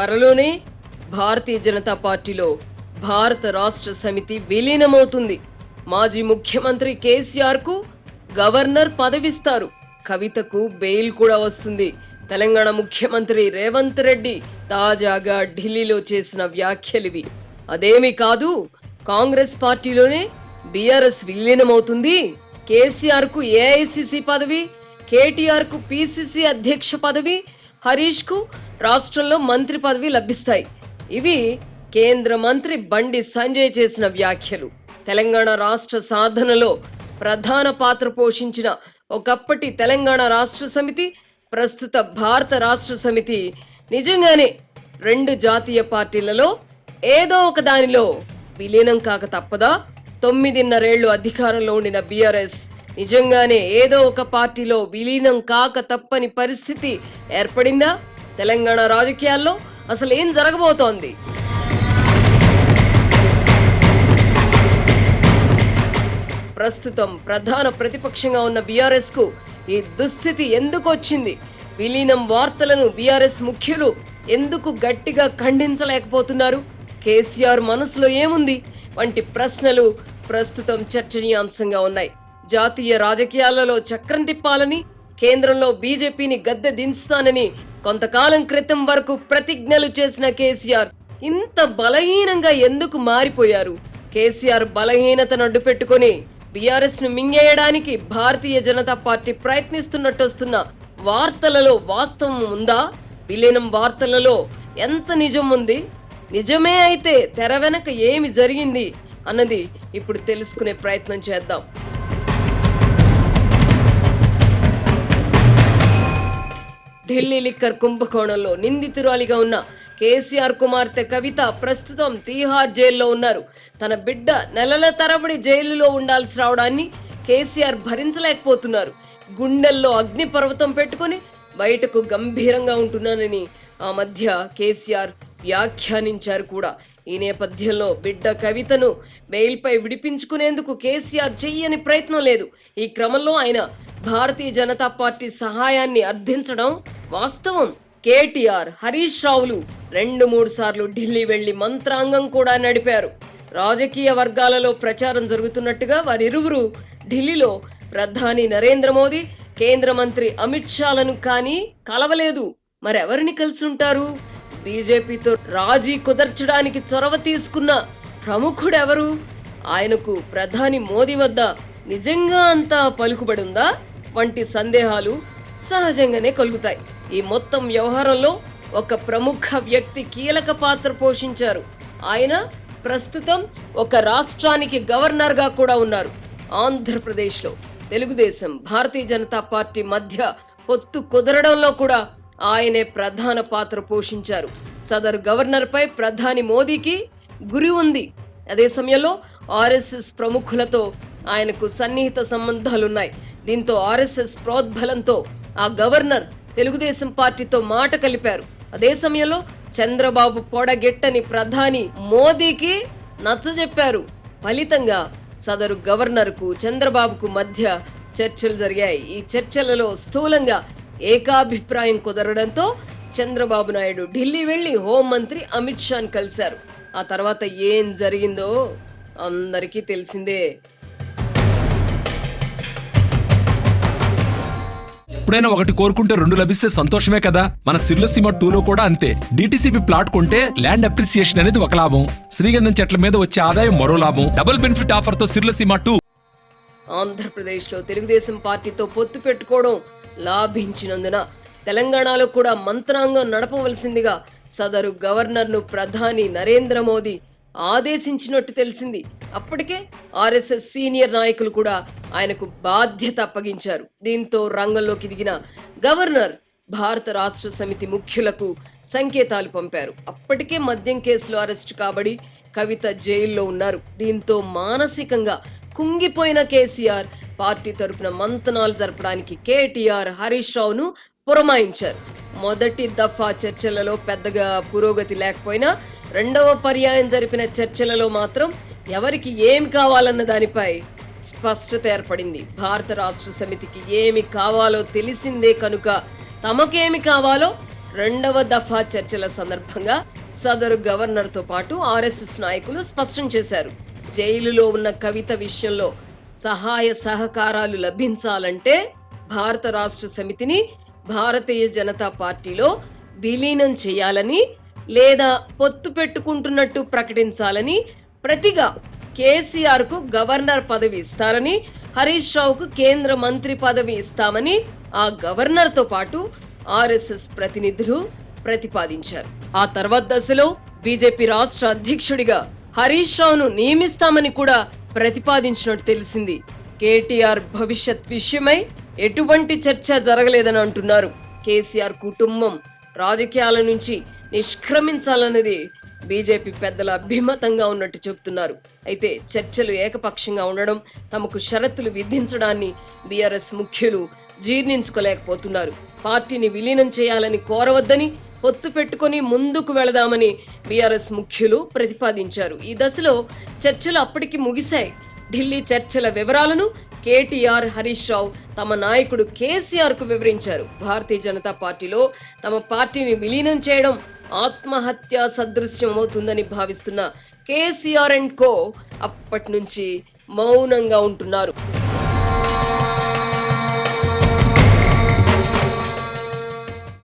త్వరలోనే భారతీయ జనతా పార్టీలో భారత రాష్ట్ర సమితి విలీనమవుతుంది. మాజీ ముఖ్యమంత్రి కేసీఆర్ కు గవర్నర్ పదవిస్తారు. కవితకు బెయిల్ కూడా వస్తుంది. తెలంగాణ ముఖ్యమంత్రి రేవంత్ రెడ్డి తాజాగా ఢిల్లీలో చేసిన వ్యాఖ్యలివి. అదేమీ కాదు, కాంగ్రెస్ పార్టీలోనే బీఆర్ఎస్ విలీనమవుతుంది. కేసీఆర్ కు ఏఐసిసి పదవి, కేటీఆర్ కు పిసిసి అధ్యక్ష పదవి, హరీష్ కు రాష్ట్రంలో మంత్రి పదవి లభిస్తాయి. ఇవి కేంద్ర మంత్రి బండి సంజయ్ చేసిన వ్యాఖ్యలు. తెలంగాణ రాష్ట్ర సాధనలో ప్రధాన పాత్ర పోషించిన ఒకప్పటి తెలంగాణ రాష్ట్ర సమితి, ప్రస్తుత భారత రాష్ట్ర సమితి నిజంగానే రెండు జాతీయ పార్టీలలో ఏదో ఒక దానిలో విలీనం కాక తప్పదా? 9.5 ఏళ్లు అధికారంలో ఉండిన బీఆర్ఎస్ నిజంగానే ఏదో ఒక పార్టీలో విలీనం కాక తప్పని పరిస్థితి ఏర్పడిందా? తెలంగాణ రాజకీయాల్లో అసలు ఏం జరగబోతోంది? ప్రస్తుతం ప్రధాన ప్రతిపక్షంగా ఉన్న బీఆర్ఎస్ కు ఈ దుస్థితి ఎందుకు వచ్చింది? విలీనం వార్తలను బీఆర్ఎస్ ముఖ్యులు ఎందుకు గట్టిగా ఖండించలేకపోతున్నారు? కేసీఆర్ మనసులో ఏముంది వంటి ప్రశ్నలు ప్రస్తుతం చర్చనీయాంశంగా ఉన్నాయి. జాతీయ రాజకీయాలలో చక్రం తిప్పాలని, కేంద్రంలో బీజేపీని గద్దె దించుతానని కొంతకాలం క్రితం వరకు ప్రతిజ్ఞలు చేసిన కేసీఆర్ ఇంత బలహీనంగా ఎందుకు మారిపోయారు? కేసీఆర్ బలహీనతను అడ్డుపెట్టుకుని బీఆర్ఎస్ ను మింగేయడానికి భారతీయ జనతా పార్టీ ప్రయత్నిస్తున్నట్టు వస్తున్న వార్తలలో వాస్తవం ఉందా? విలీనం వార్తలలో ఎంత నిజం ఉంది? నిజమే అయితే తెర వెనక ఏమి జరిగింది అన్నది ఇప్పుడు తెలుసుకునే ప్రయత్నం చేద్దాం. ఢిల్లీ లిక్కర్ కుంభకోణంలో నిందితురాలిగా ఉన్న కేసీఆర్ కుమార్తె కవిత ప్రస్తుతం తీహార్ జైల్లో ఉన్నారు. తన బిడ్డ నెలల తరబడి జైలులో ఉండాల్సి రావడాన్ని కేసీఆర్ భరించలేకపోతున్నారు. గుండెల్లో అగ్ని పర్వతం పెట్టుకుని బయటకు గంభీరంగా ఉంటున్నానని ఆ మధ్య కేసీఆర్ వ్యాఖ్యానించారు కూడా. ఈ నేపథ్యంలో బిడ్డ కవితను బెయిల్పై విడిపించుకునేందుకు కేసీఆర్ చెయ్యని ప్రయత్నం లేదు. ఈ క్రమంలో ఆయన భారతీయ జనతా పార్టీ సహాయాన్ని అర్థించడం వాస్తవం. కేటీఆర్, హరీష్ రావులు 2-3 సార్లు ఢిల్లీ వెళ్లి మంత్రాంగం కూడా నడిపారు. రాజకీయ వర్గాలలో ప్రచారం జరుగుతున్నట్టుగా వారిరువురు ఢిల్లీలో ప్రధాని నరేంద్ర మోదీ, కేంద్ర మంత్రి అమిత్ షాలను కానీ కలవలేదు. మరెవరిని కలిసి ఉంటారు? బీజేపీతో రాజీ కుదర్చడానికి చొరవ తీసుకున్న ప్రముఖుడెవరు? ఆయనకు ప్రధాని మోదీ వద్ద నిజంగా అంతా పలుకుబడి ఉందా వంటి సందేహాలు సహజంగానే కలుగుతాయి. ఈ మొత్తం వ్యవహారంలో ఒక ప్రముఖ వ్యక్తి కీలక పాత్ర పోషించారు. ఆయన ప్రస్తుతం ఒక రాష్ట్రానికి గవర్నర్ గా కూడా ఉన్నారు. ఆంధ్రప్రదేశ్లో తెలుగుదేశం, భారతీయ జనతా పార్టీ మధ్య పొత్తు కుదరడంలో కూడా ఆయనే ప్రధాన పాత్ర పోషించారు. సదరు గవర్నర్ పై ప్రధాని మోదీకి గురి ఉంది. అదే సమయంలో ఆర్ఎస్ఎస్ ప్రముఖులతో ఆయనకు సన్నిహిత సంబంధాలున్నాయి. దీంతో ఆర్ఎస్ఎస్ ప్రోద్బలంతో ఆ గవర్నర్ తెలుగుదేశం పార్టీతో మాట కలిపారు. అదే సమయంలో చంద్రబాబు పొడగెట్టని ప్రధాని మోదీకి నచ్చజెప్పారు. ఫలితంగా సదరు గవర్నర్ కు చంద్రబాబుకు మధ్య చర్చలు జరిగాయి. ఈ చర్చలలో స్థూలంగా ఏకాభిప్రాయం కుదరడంతో చంద్రబాబు నాయుడు ఢిల్లీ వెళ్లి హోంమంత్రి అమిత్ షాను కలిశారు. ఆ తర్వాత ఏం జరిగిందో అందరికీ తెలిసిందే. ఎప్పుడైనా ఒకటి కోరుకుంటే 2 లభిస్తే సంతోషమే కదా. మన సిర్లసీమ 2లో కూడా అంతే. డిటిసిపి ప్లాట్ కొంటే ల్యాండ్ అప్రిసియేషన్ అనేది ఒక లాభం, శ్రీగంధం చెట్ల మీద వచ్చే ఆదాయం మరో లాభం. డబుల్ బెనిఫిట్ ఆఫర్ తో సిర్లసీమ 2. ఆంధ్రప్రదేశ్ లో తెలుగుదేశం పార్టీతో పొత్తు పెట్టుకోవడం లాభించినందున తెలంగాణలో కూడా మంత్రాంగం నడపవలసిందిగా సదరు గవర్నర్ ను ప్రధాని నరేంద్ర మోదీ ఆదేశించినట్టు తెలిసింది. అప్పటికే ఆర్ఎస్ఎస్ సీనియర్ నాయకులు కూడా ఆయనకు బాధ్యత అప్పగించారు. దీంతో రంగంలోకి దిగిన గవర్నర్ భారత రాష్ట్ర సమితి ముఖ్యులకు సంకేతాలు పంపారు. అప్పటికే మద్యం కేసులో అరెస్టు కాబడి కవిత జైల్లో ఉన్నారు. దీంతో మానసికంగా కుంగిపోయిన కేసీఆర్ పార్టీ తరపున మంతనాలు జరపడానికి కేటీఆర్, హరీష్ రావును పురమాయించారు. మొదటి దఫా చర్చలలో పెద్దగా పురోగతి లేకపోయినా రెండవ పర్యాయం జరిపిన చర్చలలో మాత్రం ఎవరికి ఏమి కావాలన్న దానిపై స్పష్టత ఏర్పడింది. భారత రాష్ట్ర సమితికి ఏమి కావాలో తెలిసిందే కనుక తమకేమి కావాలో రెండవ దఫా చర్చల సందర్భంగా సదరు గవర్నర్ తో పాటు ఆర్ఎస్ఎస్ నాయకులు స్పష్టం చేశారు. జైలులో ఉన్న కవిత విషయంలో సహాయ సహకారాలు లభించాలంటే భారత రాష్ట్ర సమితిని భారతీయ జనతా పార్టీలో విలీనం చేయాలని లేదా పొత్తు పెట్టుకుంటున్నట్టు ప్రకటించాలని, ప్రతిగా కేసీఆర్ కు గవర్నర్ పదవి ఇస్తారని, హరీష్ రావుకు కేంద్ర మంత్రి పదవి ఇస్తామని ఆ గవర్నర్ తో పాటు ఆర్ఎస్ఎస్ ప్రతినిధులు ప్రతిపాదించారు. ఆ తర్వాత దశలో బీజేపీ రాష్ట్ర అధ్యక్షుడిగా హరీష్ రావును నియమిస్తామని కూడా ప్రతిపాదించినట్టు తెలిసింది. కేటీఆర్ భవిష్యత్ విషయమై ఎటువంటి చర్చ జరగలేదని అంటున్నారు. కేసీఆర్ కుటుంబం రాజకీయాల నుంచి నిష్క్రమించాలన్నది బీజేపీ పెద్దల అభిమతంగా ఉన్నట్టు చెబుతున్నారు. అయితే చర్చలు ఏకపక్షంగా ఉండడం, తమకు షరతులు విధించడాన్ని బీఆర్ఎస్ ముఖ్యులు జీర్ణించుకోలేకపోతున్నారు. పార్టీని విలీనం చేయాలని కోరవద్దని, పొత్తు పెట్టుకుని ముందుకు వెళదామని బీఆర్ఎస్ ముఖ్యులు ప్రతిపాదించారు. ఈ దశలో చర్చలు అప్పటికి ముగిశాయి. ఢిల్లీ చర్చల వివరాలను కేటీఆర్, హరీష్ రావు తమ నాయకుడు కేసీఆర్ కు వివరించారు. భారతీయ జనతా పార్టీలో తమ పార్టీని విలీనం చేయడం ఆత్మహత్య సదృశ్యం అవుతుందని భావిస్తున్న కేసీఆర్ అండ్ కో అప్పటి నుంచి మౌనంగా ఉంటున్నారు.